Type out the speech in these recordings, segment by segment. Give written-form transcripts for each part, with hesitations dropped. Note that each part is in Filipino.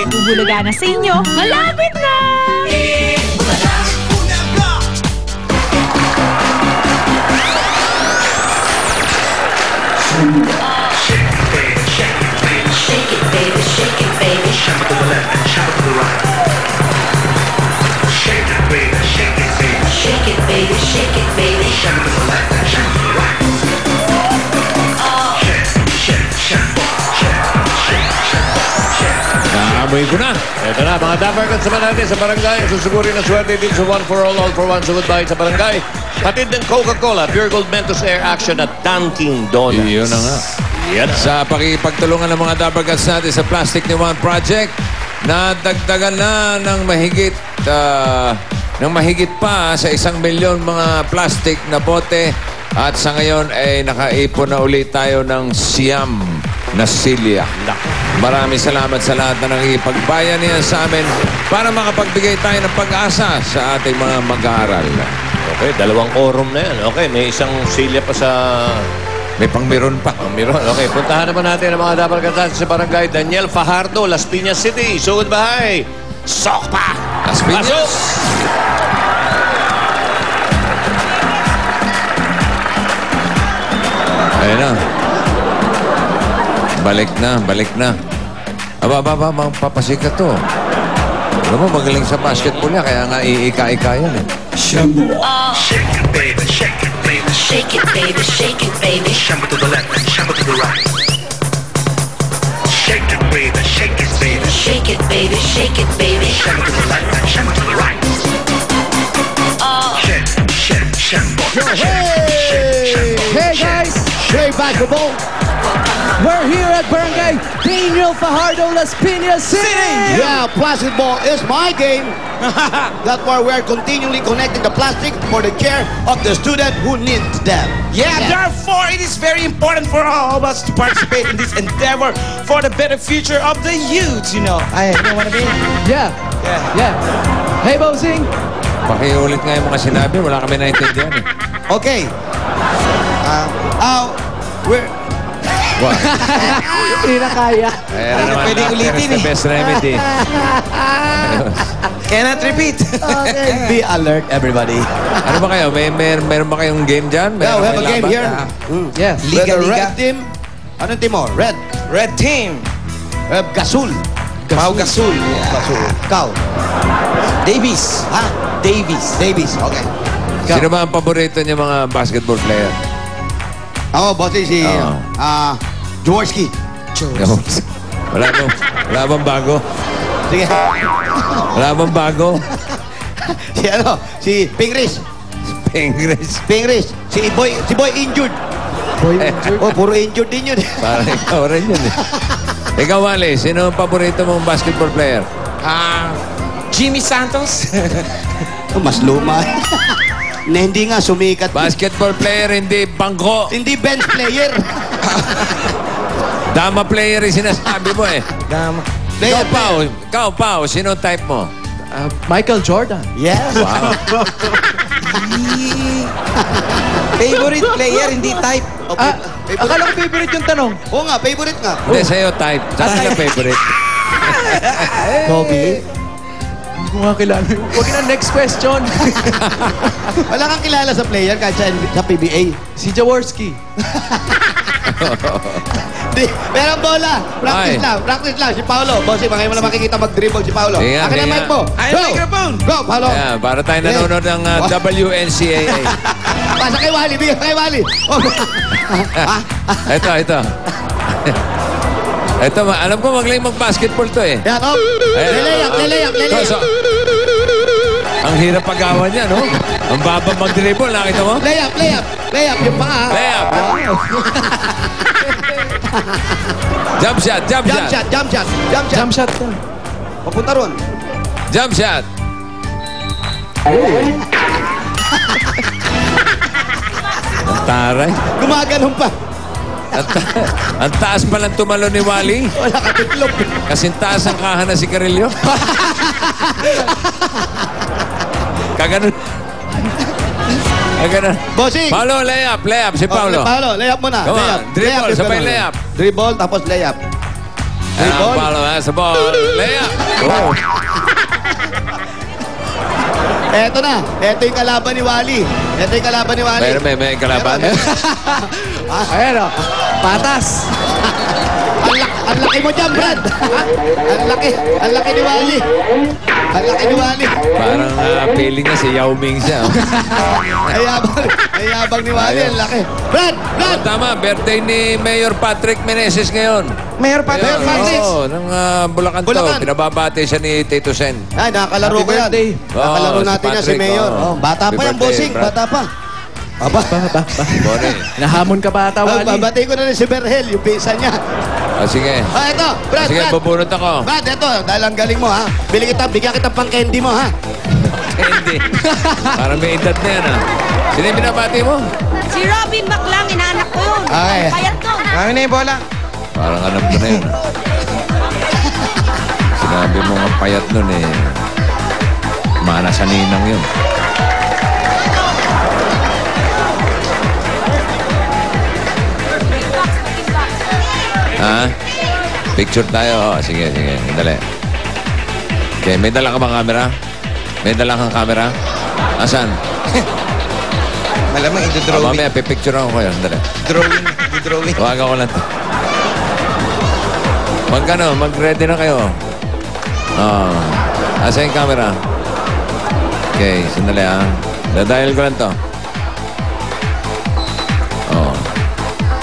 nagbubulaga na sa inyo, malapit na! Shake it, baby, shake it, baby. Shake it to the left and shake it to the right. Shake it, baby, shake it, baby. Shake it, baby, shake it, baby. Shake it to the left and shake it to the right. Naamoy ko na. Ito na, mga dapat sa natin sa barangay. Susugurin na swerte din sa One for All for One. Sugod bahay sa barangay. Hatid ng Coca-Cola, Pure Gold Mentos Air Action at Dunkin' Donuts. Iyon na nga. Yan. Sa pakipagtulungan ng mga Dabarkats natin sa Plastic ni One Project, nadagdagan na ng mahigit pa sa 1 milyon mga plastic na bote. At sa ngayon ay nakaipon na ulit tayo ng siyam na silya. Maraming salamat sa lahat na nakikipagbayan niya sa amin para makapagbigay tayo ng pag-asa sa ating mga mag-aaral. Okay, 2 quorum na yan. Okay, may isang silya pa sa... May pangmeron pa. Pangmeron. Okay, puntahan naman natin ang mga Dabarkats sa barangay. Daniel Fajardo, Las Piñas City. Sugod bahay. Sokpa! Las Piñas! Pasok! Ayun na. Balik na, balik na. Aba, magpapasika to. Alam mo, magaling sa basketball niya, kaya nga iika-ika yan eh. Shake it, baby, shake it, baby. Shake it, baby, shake it, baby. Shake it to the left and shake it to the right. Shake it, baby, shake it, baby. Shake it, baby, shake it, baby. Shake it to the left and shake it to the right. Hey guys, Shea Basketball. We're here at Barangay Daniel Fajardo, Las Piñas City. Yeah, plastic ball is my game. That's why we're continually connecting the plastic for the care of the student who needs them. Yeah, therefore, it is very important for all of us to participate in this endeavor for the better future of the youth, you know. I don't want to be. Yeah. Hey, Bossing. Pakiulit nga yung mga sinabi, wala kami naintindihan eh. Okay. We're... Wow. Hindi na kaya. Ayan na naman, Pwedeng ulitin the eh. best remedy. Cannot repeat. Okay. Be alert, everybody. Ano ba kayo? Meron ba kayong game dyan? Yeah, we have a kayong game laban? here. Yeah. With the Liga. red team. Anong team mo? Red. Red team. Gasul. Pau Gasol. Gasul. Ikaw. Davies. Ha? Davies. Okay. Sino ba ang paborito niya mga basketball player? Ako, bossy si... Jaworski. Wala bang bago? Sige. Wala bang bago? Si Pingris. Pingris. Si Boy injured. Oh, puro injured din yun. Parang ikaw rin yun eh. Ikaw, Wally, sino ang paborito mong basketball player? Jimmy Santos. Mas luma. Na hindi nga sumikat. Basketball player, hindi bangko. Hindi bench player. Dama player yung sinasabi mo eh. Dama. Ikaw, Pao, sino type mo? Michael Jordan. Yes. Wow. Favorite player, hindi type. Akala ko favorite yung tanong. Oo nga, favorite nga. Hindi, sa'yo type. Saan ka favorite? Kobe. Hindi ko nga kilala. Huwag na, next question. Wala kang kilala sa player kahit sa PBA. Si Jaworski. Di, merong bola. Practice lang. Si Paolo. Bossy, ngayon mo na makikita mag-dribble si Paolo. Sige, Akin ang sige. mic mo. Ay, Go! microphone. Go, Paolo. Ayan, para tayo nanonood ng WNCAA. Pasa kay Wally. Bigyan kay Wally. Oh. Ito. Ito, alam ko magaling mag-basketball to eh. Yan, oh. Lelayap. Ang hirap pag-awan niya, no? Ang baba mag-dribble, nakita mo? Layap, yung paa. Layup. Jump shot. Jump shot ka. Papunta ron. Jump shot. Ang taray. Gumaganon pa. Ang taas pa lang tumalo ni Wally. Wala ka tiklop. Kasing taas ang kahan na si Carillo. Kaganon. Bossing. Paulo, layup. Si Paulo. Paolo, layap mo na. Come on. Dribble, sabay layup. Dribble, tapos layap. And ang follow has the ball. Layup. Oh. Eto na. Eto yung kalaban ni Wally. Ito yung kalaban ni Wally. May kalaban. Ayan o. Patas. Ang laki mo dyan, Brad. Ang laki ni Wally. Ang laki ni Wally. Parang feeling niya si Yao Ming siya. Ayabang ni Wally. Ang laki. Brad! Oh, tama, birthday ni Mayor Patrick Meneses ngayon. Mayor Patrick. Oo, ng Bulacan to. Bulacan. Pinababati siya ni Tito Sen. Ay, nakakalaro ko yan. birthday. Nakakalaro Oh, si natin yan si Patrick, Mayor. oh. Bata pa Happy yan, birthday, bossing. Brad. Bata pa. Aba. Bone. Nahamon ka pa ata, Wally. Babatay ko na rin si Berhel, yung pisa niya. Sige. Ito. Brad, Sige, Brad. bubunot ako. Brad, ito. Dahil ang galing mo, ha. Bigyan kita pang candy mo, ha. Hindi. Parang may edad na yan, ha. Sino yung binabati mo? Si Robin Maclang, inaanak ko yun. Ay. Kaya to. Kami na yung bola. Parang alam ko na yun, ha. Sinabi mo nga payat nun, eh. Mana sa ninang yun. Ha? Picture tayo. Oh, sige. Dali. Okay, may dala ka bang camera? May dala kang camera? Asan? Malamang Oh, ito-drawing. mamaya, pipicture ako kayo. Dali. Drawing. Huwag ako lang to. Mag-ready na kayo. Oh. Asa yung camera? Okay, sandali ha. Dadial ko lang to. Oh.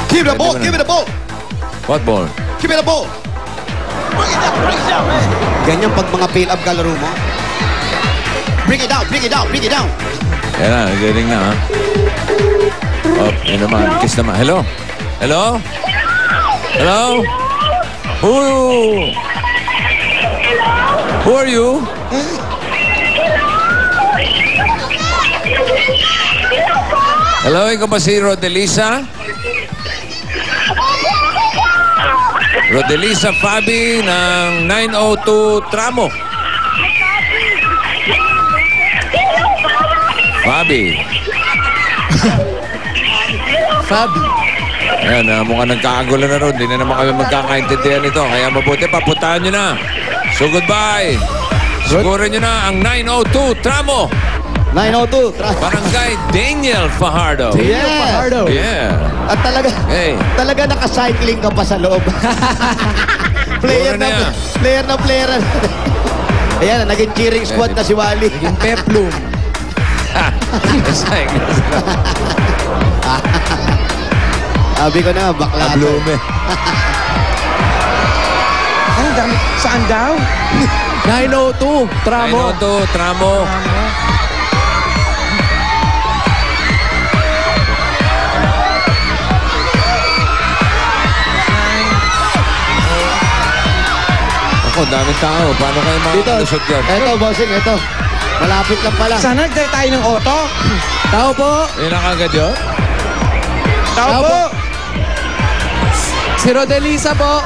Give me the ball. Give me the ball. What ball? Give me the ball. Ganyan pag mga fill-up kalaro mo. Bring it down. Yan na, galing na ha. Oh, yun naman. Kiss naman. Hello? Who are you? Hello, ikaw ba si Rodelisa? Rodelisa Fabi ng 902 Tramo. Fabi. Ayan, mukhang nagkakagulo na ron. Hindi na naman kami magkakaintindihan nito. Kaya mabuti pa, puntahan nyo na. So goodbye. Sigurin nyo na ang 902 Tramo. 902. Barangay Daniel Fajardo. Yeah. Yeah. At Hey. talaga naka-cycling ka pa sa loob. player Puro na na player. Ayan, naging cheering squad na si Wally. Yung peplum. Sabi ko na, bakla to. Blume. Ay, dami. Saan daw? 902. Tramo. 902 Tramo. Ako, daming tao. Paano kayo makalusot yan? Eto, bossing, eto. Malapit lang pala. Sana nagdala tayo ng auto. Tao po. Yun ang agad yun? Tao Tao po. po. Si Rodelisa po.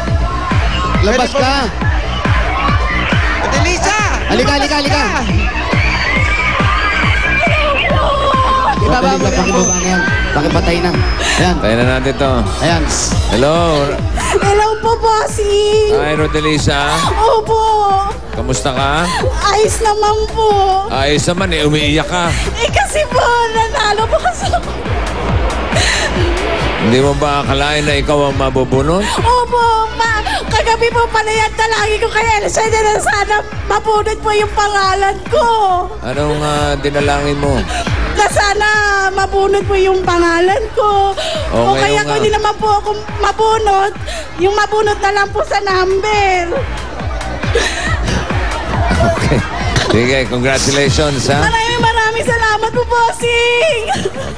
Labas ka. Delisa! Halika. Ibaba mo pakibaba na yan. Pakipatay na. Ayan. Tayo na natin to. Ayan. Hello. Hello po, bossing! Hi, Rodelisa. Opo! Kamusta ka? Ayos naman po! Ayos naman eh. Umiiyak ka. Eh kasi po, nanalo po kasi ako. Hindi mo ba akalain na ikaw ang mabubunot? Opo, kagabi po pala yan talagi ko kay Elsa na sana mabunod po yung pangalan ko. Anong dinalangin mo? Na sana mabunod po yung pangalan ko. O, O kaya ngayon kung nga. hindi naman po ako mabunod, yung mabunod na lang po sa number. Okay. Sige, congratulations ha. Maraming salamat po, bossing!